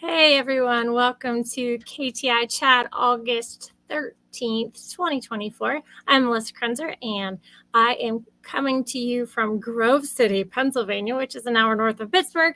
Hey everyone, welcome to KTI Chat August 13th, 2024. I'm Melissa Krenzer and I am coming to you from Grove City, Pennsylvania, which is an hour north of Pittsburgh.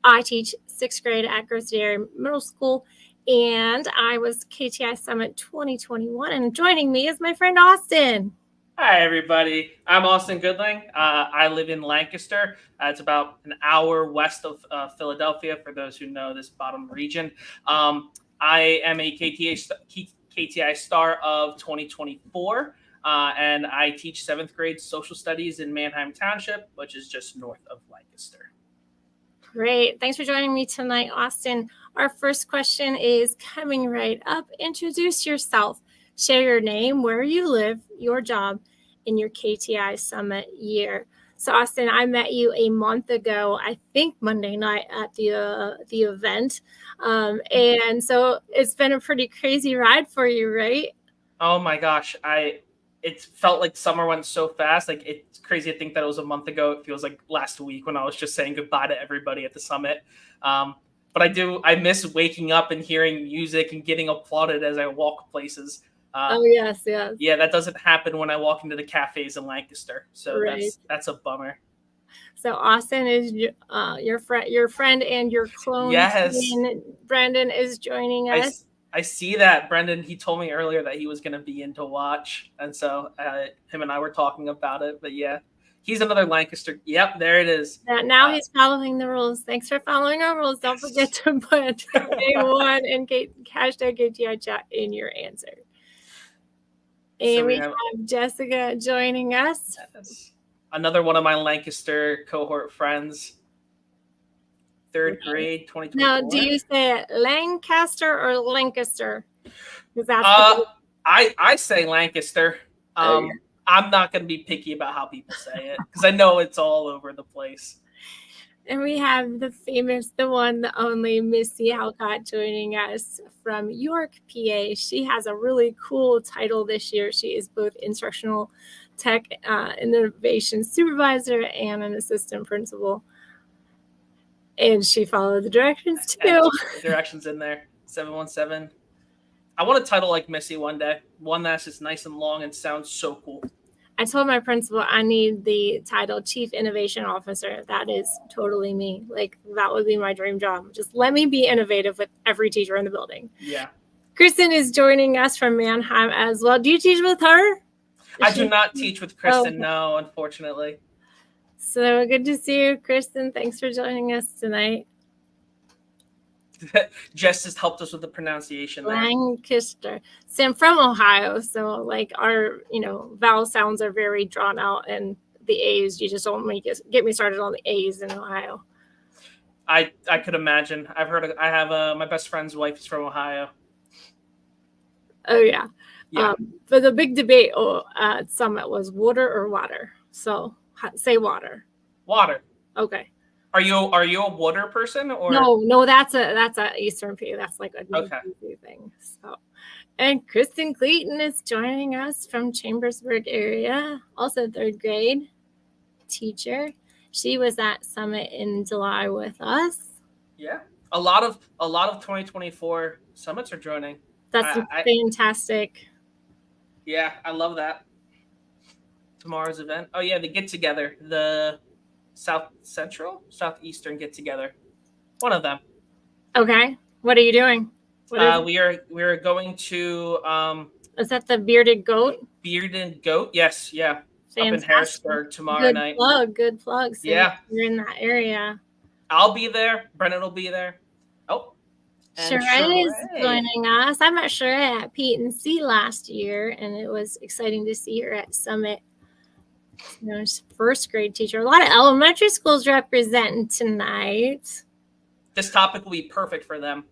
I teach 6th grade at Grove City Area Middle School and I was KTI Summit 2021 and joining me is my friend Austin. Hi, everybody. I'm Austin Goodling. I live in Lancaster. It's about an hour west of Philadelphia, for those who know this bottom region. I am a KTI star of 2024, and I teach 7th grade social studies in Manheim Township, which is just north of Lancaster. Great. Thanks for joining me tonight, Austin. Our first question is coming right up. Introduce yourself. Share your name, where you live, your job, in your KTI Summit year. So, Austin, I met you a month ago, I think Monday night at the event. And so it's been a pretty crazy ride for you, right? Oh my gosh. It felt like summer went so fast. Like, it's crazy to think that it was a month ago. It feels like last week when I was just saying goodbye to everybody at the summit. But I miss waking up and hearing music and getting applauded as I walk places. Yes. Yeah, that doesn't happen when I walk into the cafes in Lancaster. So right. that's a bummer. So Austin is your friend and your clone. Yes. Brandon is joining us. I see that. Brendan, he told me earlier that he was going to be in to watch. And so him and I were talking about it. But yeah, he's another Lancaster. Yep, there it is. Now he's following the rules. Thanks for following our rules. Don't forget to put A1 and hashtag KTI chat in your answer. And so we have Jessica joining us. Yes. Another one of my Lancaster cohort friends. 3rd grade, 2024. Now, do you say it Lancaster or Lancaster? I say Lancaster. I'm not going to be picky about how people say it because I know it's all over the place. And we have the one, the only Missy Halcott joining us from York, PA. She has a really cool title this year. She is both instructional tech innovation supervisor and an assistant principal. And she followed the directions too. Directions in there. 717. I want a title like Missy one day. One that's just nice and long and sounds so cool. I told my principal I need the title Chief Innovation Officer. That is totally me. Like, that would be my dream job. Just let me be innovative with every teacher in the building. Yeah. Kristen is joining us from Manheim as well. Do you teach with her? I do not teach with Kristen, no, unfortunately. So good to see you, Kristen. Thanks for joining us tonight. Jess just helped us with the pronunciation there. Lancaster. See, I'm from Ohio, so like our vowel sounds are very drawn out, and the A's, you just don't get me started on the A's in Ohio. I could imagine. I've heard. I have my best friend's wife is from Ohio. Oh yeah. But the big debate at Summit was water or water. So say water. Water. Okay. Are you a water person or no? That's a Eastern PA. That's like a new thing. So, and Kristen Clayton is joining us from Chambersburg area, also 3rd grade teacher. She was at Summit in July with us. Yeah, a lot of 2024 summits are joining. That's fantastic. Yeah, I love that. Tomorrow's event. Oh yeah, the get together. The Southeastern get together. One of them. Okay. What are you doing? We are going to is that the Bearded Goat? Bearded Goat, yes, yeah. Fantastic. Up in Harrisburg tomorrow night. Good plug. So yeah. You're in that area. I'll be there. Brennan will be there. Oh. Sheree is joining us. I met Sheree at Pete and C last year, and it was exciting to see her at Summit. She's 1st grade teacher. A lot of elementary schools representing tonight. This topic will be perfect for them.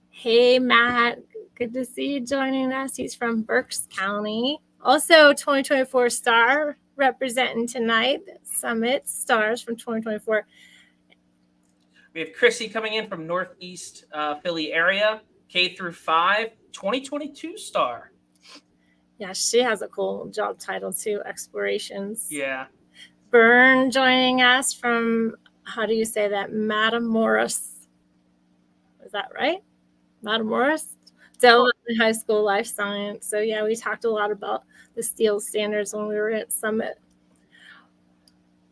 Hey, Matt. Good to see you joining us. He's from Berks County. Also, 2024 star representing tonight. Summit stars from 2024. We have Chrissy coming in from Northeast Philly area, K through 5, 2022 star. Yeah, she has a cool job title too, Explorations. Yeah. Byrne joining us from, how do you say that? Matamoros. Is that right? Matamoros? Delaware High School Life Science. So yeah, we talked a lot about the steel standards when we were at Summit.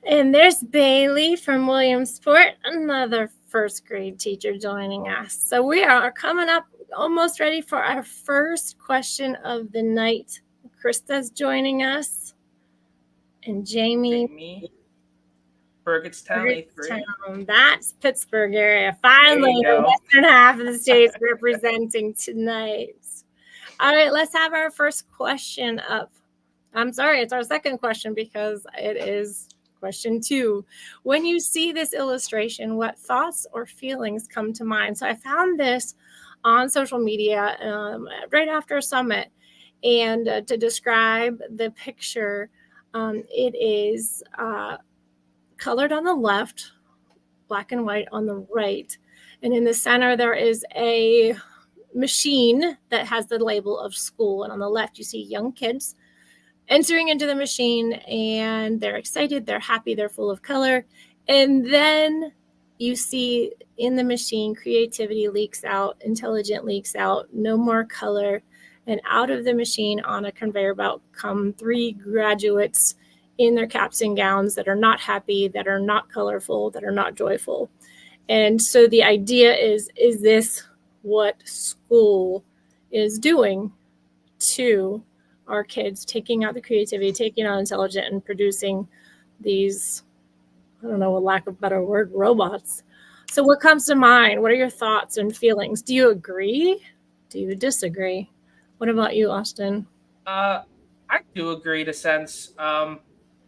And there's Bailey from Williamsport, another first grade teacher joining us. So we are coming up almost ready for our first question of the night. Krista's joining us. And Jamie. Burgettstown, 8th grade. That's Pittsburgh area. Finally, the western half of the state's representing tonight. All right, let's have our first question up. I'm sorry, it's our second question because it is question 2. When you see this illustration, what thoughts or feelings come to mind? So I found this on social media right after Summit. And to describe the picture, it is colored on the left, black and white on the right. And in the center, there is a machine that has the label of school. And on the left, you see young kids entering into the machine, and they're excited, they're happy, they're full of color. And then you see in the machine, creativity leaks out, intelligence leaks out, no more color. And out of the machine on a conveyor belt come 3 graduates in their caps and gowns that are not happy, that are not colorful, that are not joyful. And so the idea is this what school is doing to our kids, taking out the creativity, taking out intelligence, and producing these, I don't know, a lack of a better word, robots. So what comes to mind? What are your thoughts and feelings? Do you agree? Do you disagree? What about you, Austin? I do agree to sense.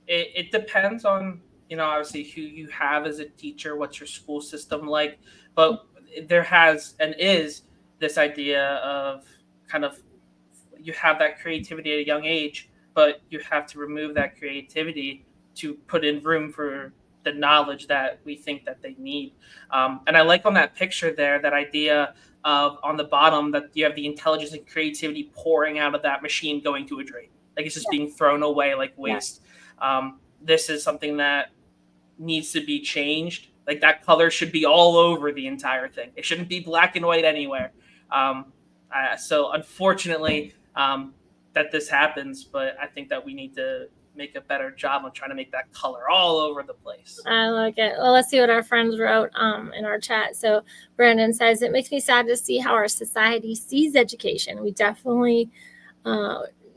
It depends on, obviously who you have as a teacher, what's your school system like. But there has and is this idea of kind of you have that creativity at a young age, but you have to remove that creativity to put in room for the knowledge that we think that they need. And I like on that picture there, that idea of on the bottom that you have the intelligence and creativity pouring out of that machine going to a drain. Like it's just being thrown away like waste. This is something that needs to be changed. Like that color should be all over the entire thing. It shouldn't be black and white anywhere. So unfortunately, that this happens, but I think that we need to make a better job on trying to make that color all over the place. I like it. Well, let's see what our friends wrote in our chat. So Brandon says, it makes me sad to see how our society sees education. We definitely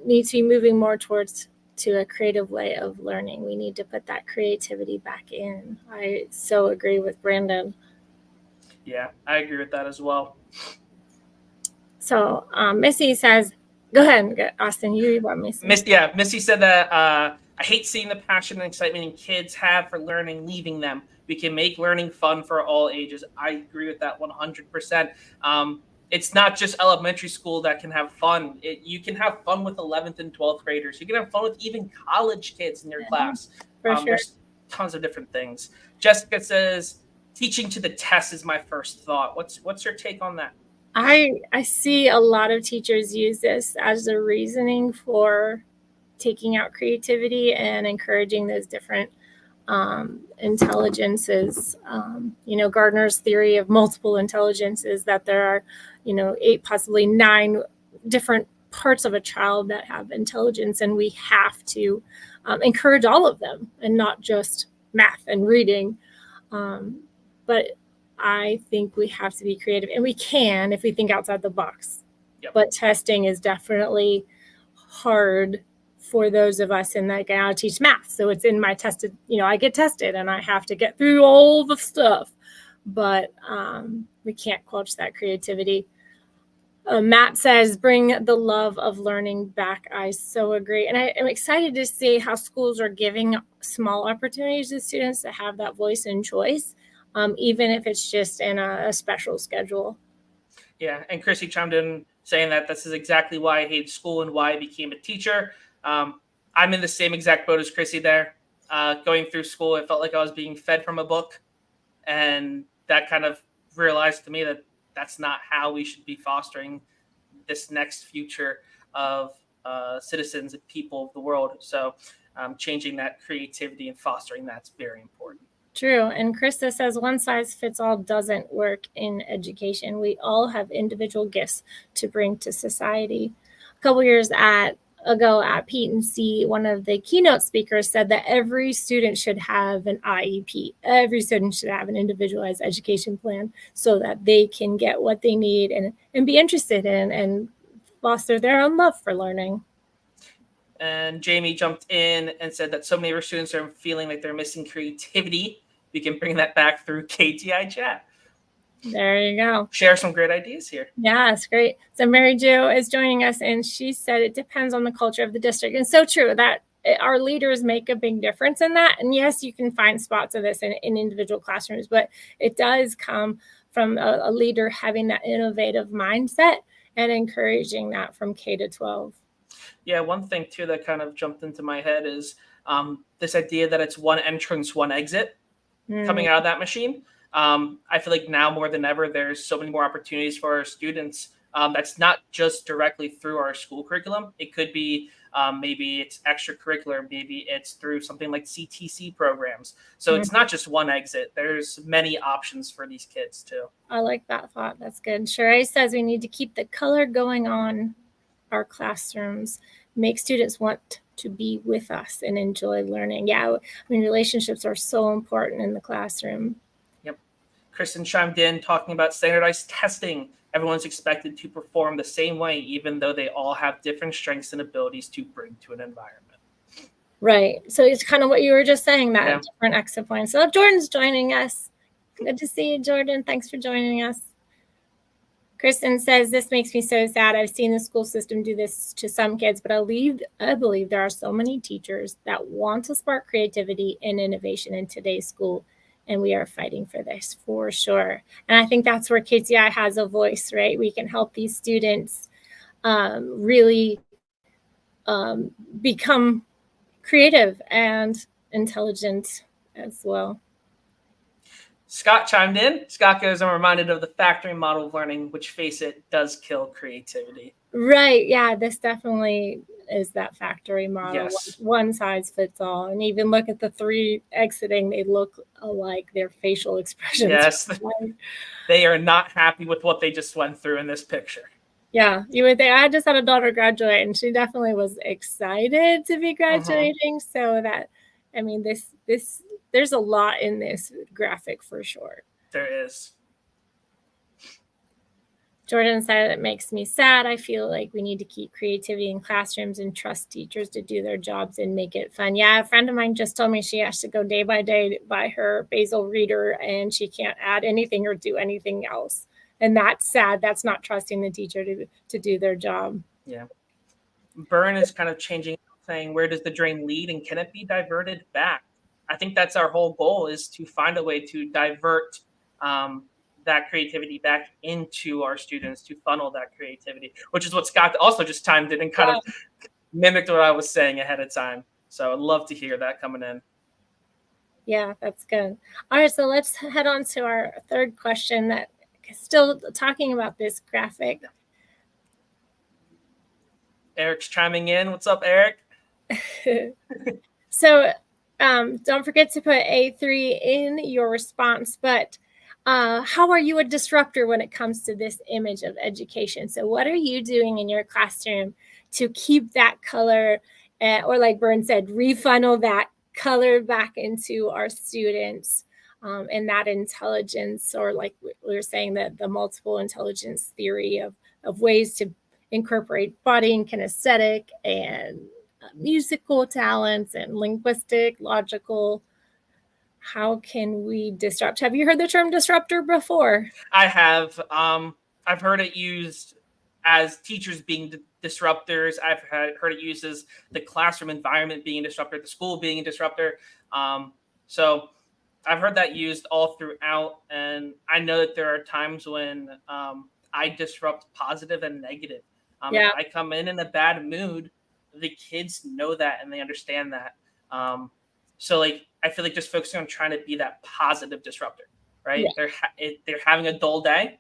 need to be moving more to a creative way of learning. We need to put that creativity back in. I so agree with Brandon. Yeah, I agree with that as well. So Missy says, go ahead, Austin, you read about Missy. Missy said that I hate seeing the passion and excitement kids have for learning leaving them. We can make learning fun for all ages. I agree with that 100%. It's not just elementary school that can have fun. You can have fun with 11th and 12th graders. You can have fun with even college kids in your class. For sure. There's tons of different things. Jessica says, teaching to the test is my first thought. What's your take on that? I see a lot of teachers use this as a reasoning for taking out creativity and encouraging those different intelligences. Gardner's theory of multiple intelligences, that there are, 8, possibly 9 different parts of a child that have intelligence, and we have to encourage all of them and not just math and reading. But I think we have to be creative, and we can if we think outside the box. Yep. But testing is definitely hard for those of us in that I teach math. So it's in my tested, I get tested and I have to get through all the stuff, but we can't quench that creativity. Matt says, bring the love of learning back. I so agree. And I am excited to see how schools are giving small opportunities to students to have that voice and choice, even if it's just in a special schedule. Yeah, and Chrissy chimed in saying that this is exactly why I hated school and why I became a teacher. I'm in the same exact boat as Chrissy there. Going through school, it felt like I was being fed from a book. And that kind of realized to me that that's not how we should be fostering this next future of citizens and people of the world. So changing that creativity and fostering that's very important. True. And Krista says one size fits all doesn't work in education. We all have individual gifts to bring to society. A couple years ago at Pete and C, one of the keynote speakers said that every student should have an IEP. Every student should have an individualized education plan so that they can get what they need and be interested in and foster their own love for learning. And Jamie jumped in and said that so many of our students are feeling like they're missing creativity. We can bring that back through KTI chat. There you go. Share some great ideas here. Yeah, it's great. So Mary Jo is joining us, and she said it depends on the culture of the district. And so true that our leaders make a big difference in that. And yes, you can find spots of this in individual classrooms, but it does come from a leader having that innovative mindset and encouraging that from K to 12. Yeah, one thing too that kind of jumped into my head is this idea that it's one entrance, one exit coming out of that machine. I feel like now more than ever, there's so many more opportunities for our students. That's not just directly through our school curriculum. It could be maybe it's extracurricular, maybe it's through something like CTC programs. So it's not just one exit. There's many options for these kids too. I like that thought. That's good. Sheree says we need to keep the color going on our classrooms, make students want to be with us and enjoy learning. Yeah, I mean, relationships are so important in the classroom. Yep. Kristen chimed in talking about standardized testing. Everyone's expected to perform the same way, even though they all have different strengths and abilities to bring to an environment. Right. So it's kind of what you were just saying, that different exit points. So Jordan's joining us. Good to see you, Jordan. Thanks for joining us. Kristen says, this makes me so sad. I've seen the school system do this to some kids, but I believe there are so many teachers that want to spark creativity and innovation in today's school, and we are fighting for this for sure. And I think that's where KTI has a voice, right? We can help these students really become creative and intelligent as well. Scott chimed in. Scott goes, I'm reminded of the factory model of learning, which, face it, does kill creativity. Right. Yeah, this definitely is that factory model. Yes. One size fits all. And even look at the three exiting, they look alike. Their facial expressions. Yes. They are not happy with what they just went through in this picture. Yeah, you would think. I just had a daughter graduate, and she definitely was excited to be graduating. So that, I mean, this there's a lot in this graphic for sure. There is. Jordan said, it makes me sad. I feel like we need to keep creativity in classrooms and trust teachers to do their jobs and make it fun. Yeah, a friend of mine just told me she has to go day by day by her Basil reader, and she can't add anything or do anything else. And that's sad. That's not trusting the teacher to do their job. Yeah. Byrne is kind of changing, saying, where does the drain lead, and can it be diverted back? I think that's our whole goal, is to find a way to divert that creativity back into our students, to funnel that creativity, which is what Scott also just chimed in and kind of mimicked what I was saying ahead of time. So I'd love to hear that coming in. Yeah, that's good. All right, so let's head on to our third question, that still talking about this graphic. Eric's chiming in. What's up, Eric? So don't forget to put A3 in your response, but how are you a disruptor when it comes to this image of education? So what are you doing in your classroom to keep that color, or like Byrne said, refunnel that color back into our students, and that intelligence, or like we were saying, that the multiple intelligence theory of ways to incorporate body and kinesthetic and musical talents and linguistic, logical. How can we disrupt? Have you heard the term disruptor before? I have. I've heard it used as teachers being disruptors. I've heard it used as the classroom environment being a disruptor, the school being a disruptor. So I've heard that used all throughout. And I know that there are times when I disrupt positive and negative. If I come in a bad mood, the kids know that and they understand that. So like, I feel like just focusing on trying to be that positive disruptor, right? Yeah. They're having a dull day.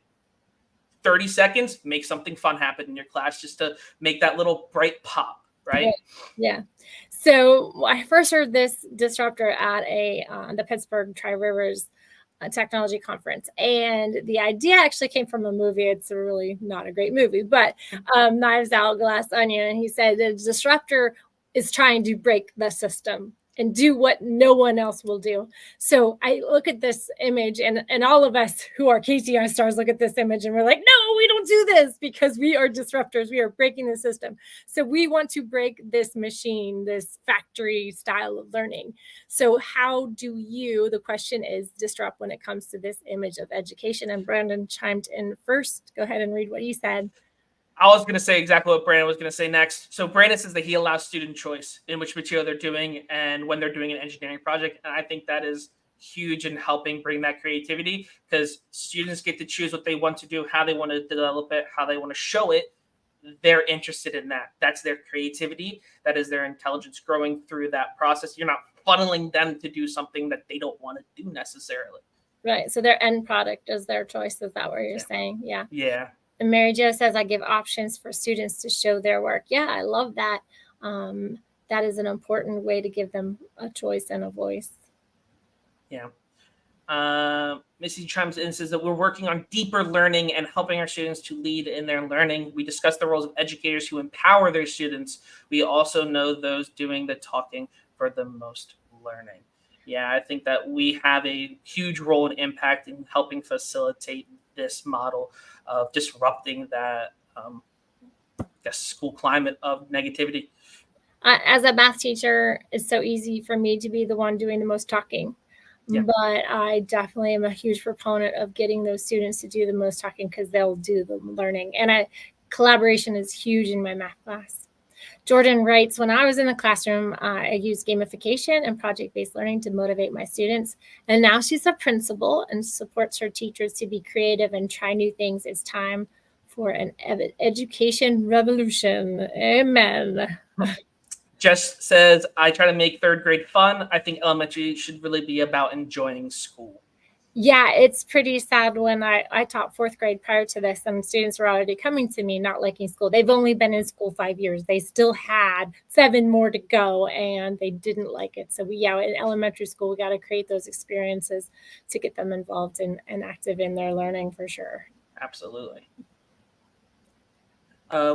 30 seconds, make something fun happen in your class just to make that little bright pop, right? Yeah. So I first heard this disruptor at the Pittsburgh Tri-Rivers technology conference, and the idea actually came from a movie. It's really not a great movie, but Knives Out, Glass Onion. And he said the disruptor is trying to break the system and do what no one else will do. So I look at this image, and all of us who are KTI stars look at this image and we're like, no, we don't do this, because we are disruptors. We are breaking the system. So we want to break this machine, this factory style of learning. So how do you, the question is, disrupt when it comes to this image of education? And Brandon chimed in first. Go ahead and read what he said. I was going to say exactly what Brandon was going to say next. So Brandon says that he allows student choice in which material they're doing and when they're doing an engineering project. And I think that is huge in helping bring that creativity, because students get to choose what they want to do, how they want to develop it, how they want to show it. They're interested in that. That's their creativity. That is their intelligence growing through that process. You're not funneling them to do something that they don't want to do necessarily. Right. So their end product is their choice. Is that what you're saying? Yeah. Yeah. And Mary Jo says, I give options for students to show their work. Yeah, I love that. That is an important way to give them a choice and a voice. Yeah. Missy chimes in and says that we're working on deeper learning and helping our students to lead in their learning. We discuss the roles of educators who empower their students. We also know those doing the talking for the most learning. Yeah, I think that we have a huge role and impact in helping facilitate this model of disrupting that school climate of negativity. As a math teacher, it's so easy for me to be the one doing the most talking. Yeah. But I definitely am a huge proponent of getting those students to do the most talking, because they'll do the learning. And collaboration is huge in my math class. Jordan writes, when I was in the classroom, I used gamification and project-based learning to motivate my students. And now she's a principal and supports her teachers to be creative and try new things. It's time for an education revolution. Amen. Jess says, I try to make third grade fun. I think elementary should really be about enjoying school. Yeah, it's pretty sad. When I taught fourth grade prior to this, and students were already coming to me not liking school. They've only been in school 5 years. They still had 7 more to go, and they didn't like it. So in elementary school, we got to create those experiences to get them involved and active in their learning for sure. Absolutely.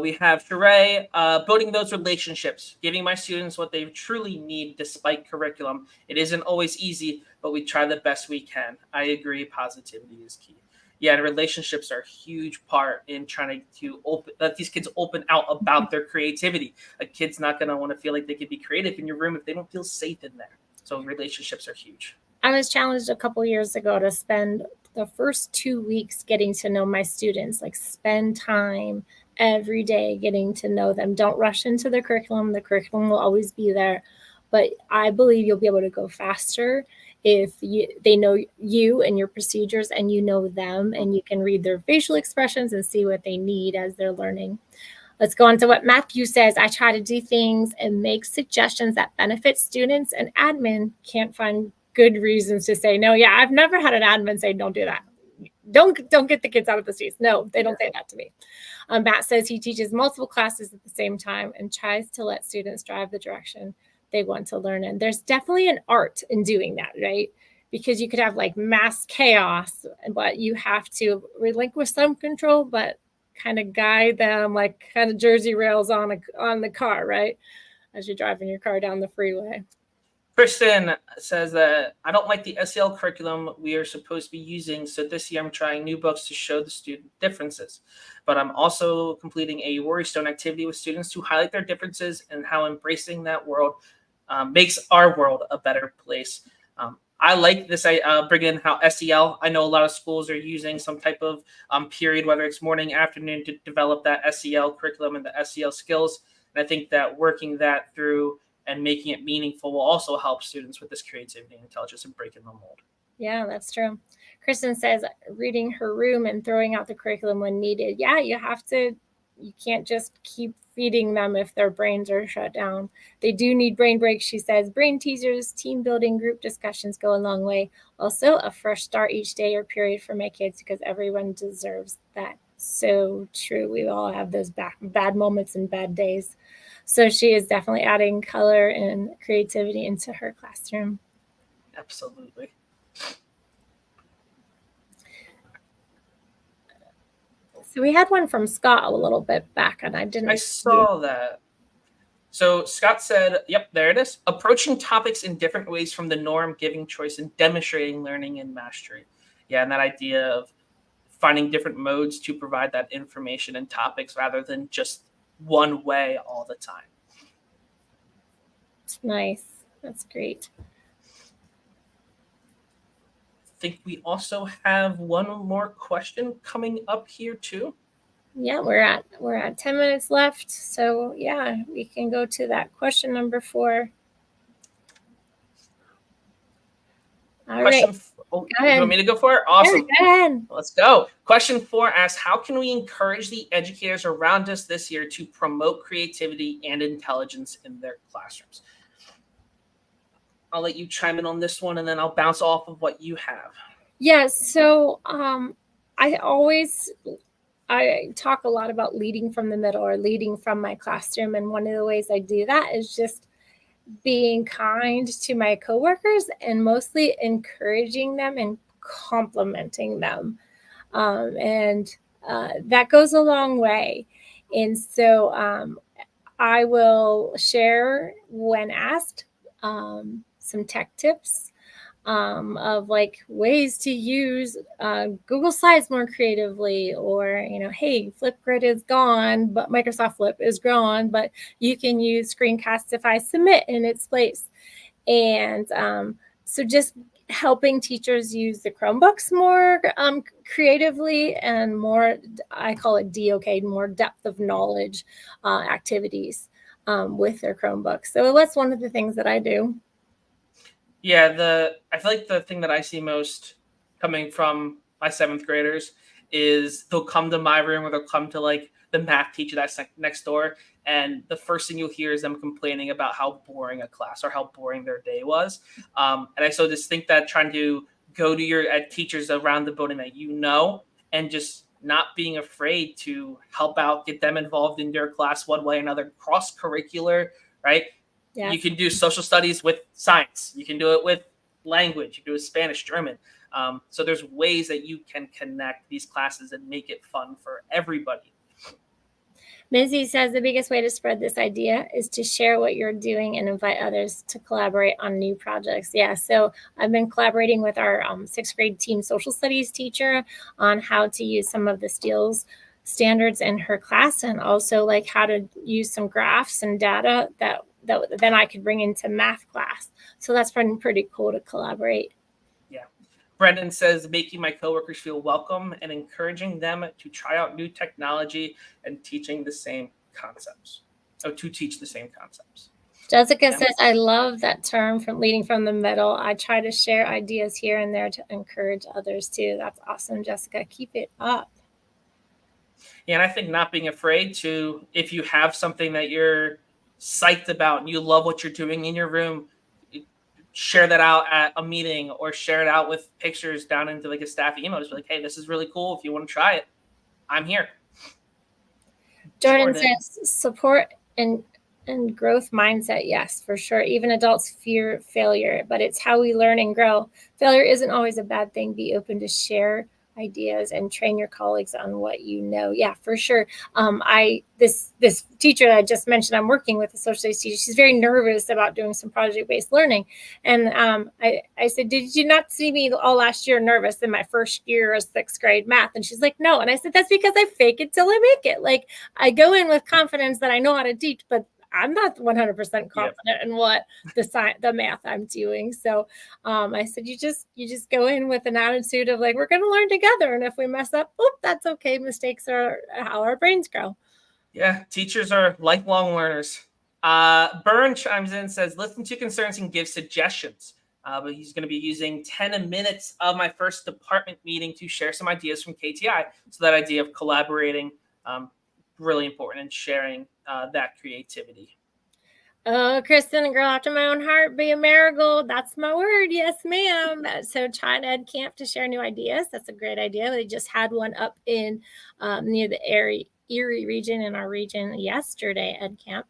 We have Sheree, building those relationships, giving my students what they truly need despite curriculum. It isn't always easy, but we try the best we can. I agree. Positivity is key. Yeah, the relationships are a huge part in trying to let these kids open out about their creativity. A kid's not going to want to feel like they could be creative in your room if they don't feel safe in there. So relationships are huge. I was challenged a couple years ago to spend the first 2 weeks getting to know my students, like spend time every day getting to know them. Don't rush into the curriculum. The curriculum will always be there, but I believe you'll be able to go faster if they know you and your procedures, and you know them, and you can read their facial expressions and see what they need as they're learning. Let's go on to what Matthew says. I try to do things and make suggestions that benefit students, and admin can't find good reasons to say no. Yeah, I've never had an admin say, don't do that. Don't get the kids out of the seats. No, they don't say that to me. Matt says he teaches multiple classes at the same time and tries to let students drive the direction they want to learn in. There's definitely an art in doing that, right? Because you could have like mass chaos, but you have to relinquish some control, but kind of guide them like kind of Jersey rails on the car, right? As you're driving your car down the freeway. Kristen says that I don't like the SEL curriculum we are supposed to be using, so this year I'm trying new books to show the student differences. But I'm also completing a Rory Stone activity with students to highlight their differences and how embracing that world makes our world a better place. I like this. I bring in how SEL. I know a lot of schools are using some type of period, whether it's morning, afternoon, to develop that SEL curriculum and the SEL skills. And I think that working that through and making it meaningful will also help students with this creativity and intelligence and breaking the mold. Yeah, that's true. Kristen says reading her room and throwing out the curriculum when needed. Yeah, you can't just keep feeding them if their brains are shut down. They do need brain breaks, she says. Brain teasers, team building, group discussions go a long way. Also, a fresh start each day or period for my kids, because everyone deserves that. So true. We all have those bad moments and bad days. So she is definitely adding color and creativity into her classroom. Absolutely. So we had one from Scott a little bit back, and I didn't. I saw that. So Scott said, yep, there it is. Approaching topics in different ways from the norm, giving choice, and demonstrating learning and mastery. Yeah, and that idea of finding different modes to provide that information and topics rather than just one way all the time. Nice. That's great. I think we also have one more question coming up here too. Yeah, we're at 10 minutes left. So yeah, we can go to that question number 4. All Question. right. Oh, you want me to go for it? Awesome. Yeah, go ahead. Let's go. Question 4 asks, how can we encourage the educators around us this year to promote creativity and intelligence in their classrooms? I'll let you chime in on this one, and then I'll bounce off of what you have. Yeah, so I talk a lot about leading from the middle or leading from my classroom. And one of the ways I do that is just being kind to my coworkers and mostly encouraging them and complimenting them. And that goes a long way. And so I will share when asked some tech tips of like ways to use Google Slides more creatively, or, hey, Flipgrid is gone, but Microsoft Flip is gone, but you can use Screencastify Submit in its place. And so just helping teachers use the Chromebooks more creatively and more, I call it DOK, more depth of knowledge activities with their Chromebooks. So that's one of the things that I do. Yeah, I feel like the thing that I see most coming from my 7th graders is they'll come to my room or they'll come to like the math teacher that's next door, and the first thing you'll hear is them complaining about how boring a class or how boring their day was. And I so just think that trying to go to your teachers around the building that and just not being afraid to help out, get them involved in your class one way or another, cross-curricular, right? Yes. You can do social studies with science. You can do it with language. You can do it with Spanish, German. So there's ways that you can connect these classes and make it fun for everybody. Mizzy says the biggest way to spread this idea is to share what you're doing and invite others to collaborate on new projects. Yeah, so I've been collaborating with our 6th grade teen social studies teacher on how to use some of the STEELS standards in her class, and also like how to use some graphs and data that then I could bring into math class. So that's been pretty cool to collaborate. Yeah. Brendan says, making my coworkers feel welcome and encouraging them to try out new technology and teaching the same concepts. Oh, to teach the same concepts. Jessica says, I love that term from leading from the middle. I try to share ideas here and there to encourage others too. That's awesome, Jessica. Keep it up. Yeah, and I think not being afraid to, if you have something that you're psyched about and you love what you're doing in your room, share that out at a meeting or share it out with pictures down into like a staff email. Just be like, hey, this is really cool. If you want to try it, I'm here. Jordan says support and growth mindset. Yes, for sure. Even adults fear failure, but it's how we learn and grow. Failure isn't always a bad thing. Be open to share ideas and train your colleagues on what you know. Yeah, for sure. This teacher that I just mentioned, I'm working with, a social studies teacher. She's very nervous about doing some project-based learning. And I said, did you not see me all last year nervous in my first year of 6th grade math? And she's like, no. And I said, that's because I fake it till I make it. Like, I go in with confidence that I know how to teach, but I'm not 100% confident in what the math I'm doing. So I said, you just go in with an attitude of like, we're going to learn together. And if we mess up, that's okay. Mistakes are how our brains grow. Yeah, teachers are lifelong learners. Byrne chimes in and says, listen to concerns and give suggestions. But he's going to be using 10 minutes of my first department meeting to share some ideas from KTI. So that idea of collaborating, really important, and sharing that creativity. Oh, Kristen, a girl after my own heart, be a marigold. That's my word. Yes, ma'am. So try an ed camp to share new ideas. That's a great idea. They just had one up in near the Erie region in our region yesterday, ed camp.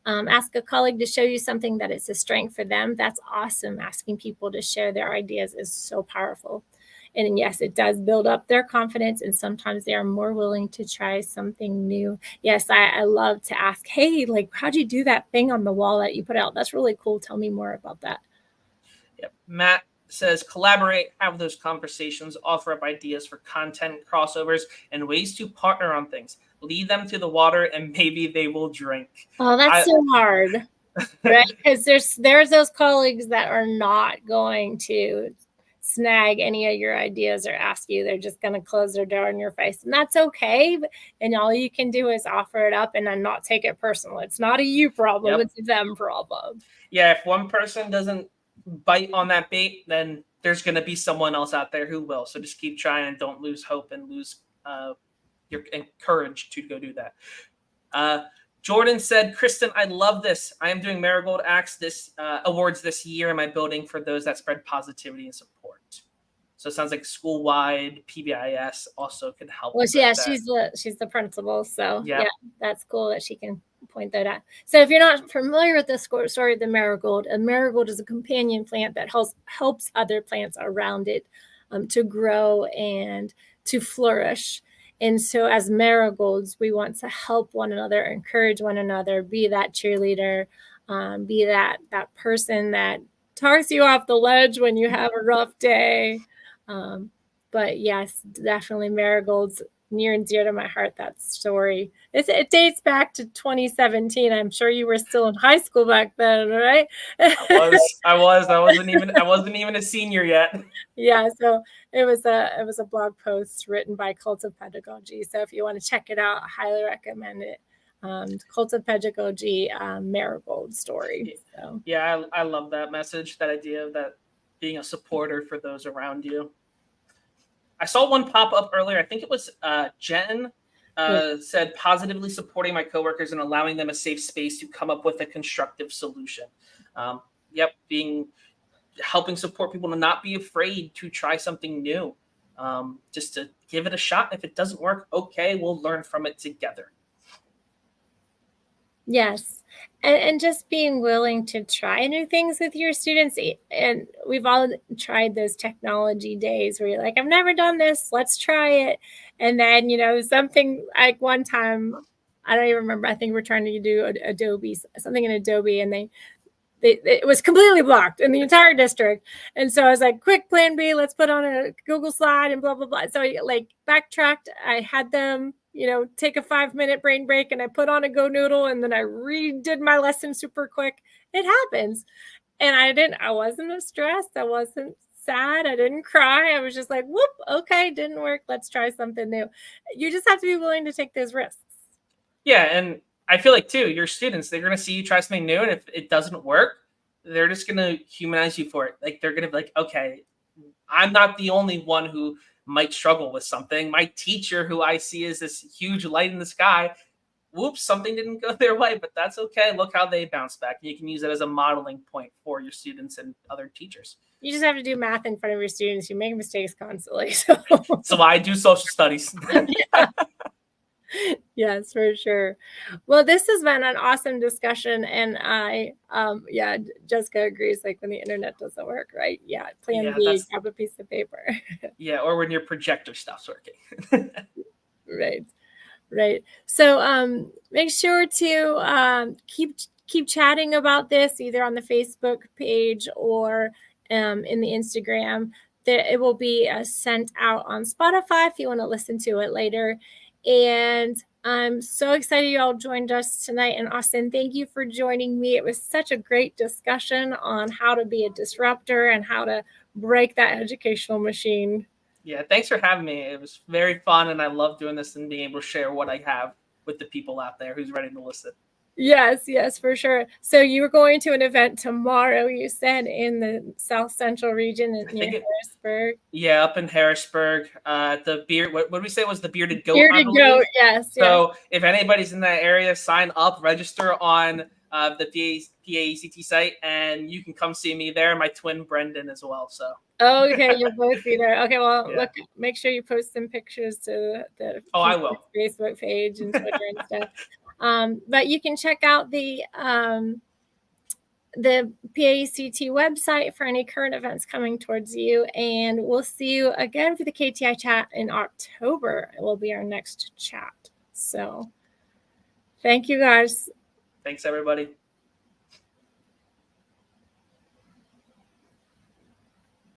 Ask a colleague to show you something that is a strength for them. That's awesome. Asking people to share their ideas is so powerful. And yes, it does build up their confidence, and sometimes they are more willing to try something new. Yes, I love to ask, hey, like, how'd you do that thing on the wall that you put out? That's really cool. Tell me more about that. Yep. Matt says collaborate, have those conversations, offer up ideas for content crossovers and ways to partner on things. Lead them to the water and maybe they will drink. Oh, that's so hard, right? Because there's those colleagues that are not going to snag any of your ideas or ask you. They're just going to close their door in your face, and that's okay. And all you can do is offer it up and then not take it personal. It's not a you problem. It's a them problem. Yeah, if one person doesn't bite on that bait, then there's going to be someone else out there who will. So just keep trying and don't lose hope and lose your courage to go do that. Jordan said, Kristen, I love this. I am doing Marigold Acts awards this year in my building for those that spread positivity and support. So it sounds like school-wide PBIS also can help. Well, yeah, she's the principal. So yeah, that's cool that she can point that out. So if you're not familiar with the story of the marigold, a marigold is a companion plant that helps other plants around it to grow and to flourish. And so as marigolds, we want to help one another, encourage one another, be that cheerleader, be that person that talks you off the ledge when you have a rough day. But yes, definitely marigolds, near and dear to my heart, that story. It dates back to 2017. I'm sure you were still in high school back then, right? I wasn't even a senior yet. Yeah, so it was a blog post written by Cult of Pedagogy. So if you want to check it out, I highly recommend it. Cult of Pedagogy marigold story. So. Yeah, I love that message, that idea of that being a supporter for those around you. I saw one pop up earlier. I think it was Jen said positively supporting my coworkers and allowing them a safe space to come up with a constructive solution. Helping support people to not be afraid to try something new, just to give it a shot. If it doesn't work, okay, we'll learn from it together. Yes. And just being willing to try new things with your students. And we've all tried those technology days where you're like, I've never done this, let's try it. And then, something like one time, I don't even remember, I think we're trying to do something in Adobe, and it was completely blocked in the entire district. And so I was like, quick plan B, let's put on a Google slide and blah, blah, blah. So I backtracked. I had them, take a 5-minute brain break, and I put on a Go Noodle, and then I redid my lesson super quick. It happens. And I wasn't stressed. I wasn't sad. I didn't cry. I was just like, whoop, okay, didn't work. Let's try something new. You just have to be willing to take those risks. Yeah. And I feel like too, your students, they're going to see you try something new. And if it doesn't work, they're just going to humanize you for it. Like, they're going to be like, okay, I'm not the only one who might struggle with something. My teacher, who I see as this huge light in the sky, whoops, something didn't go their way, but that's okay. Look how they bounce back. And you can use it as a modeling point for your students and other teachers. You just have to do math in front of your students. You make mistakes constantly. So I do social studies. Yes, for sure. Well, this has been an awesome discussion. And Jessica agrees, like when the internet doesn't work, right? Yeah, plan B, grab a piece of paper. Yeah, or when your projector stops working. Right. So make sure to keep chatting about this, either on the Facebook page or in the Instagram. It will be sent out on Spotify if you want to listen to it later. And I'm so excited you all joined us tonight. And Austin, thank you for joining me. It was such a great discussion on how to be a disruptor and how to break that educational machine. Yeah, thanks for having me. It was very fun, and I love doing this and being able to share what I have with the people out there who's ready to listen. Yes, for sure. So you were going to an event tomorrow, you said, in the South Central region near Harrisburg. Yeah, up in Harrisburg. What did we say was the Bearded Goat? Bearded Goat, yes. So if anybody's in that area, sign up, register on the PAECT site, and you can come see me there. My twin Brendan as well. So. Okay, you'll both be there. Okay, well, look, make sure you post some pictures to the I will. Facebook page and Twitter and stuff. But you can check out the PACT website for any current events coming towards you. And we'll see you again for the KTI chat in October. It will be our next chat. So thank you guys. Thanks, everybody.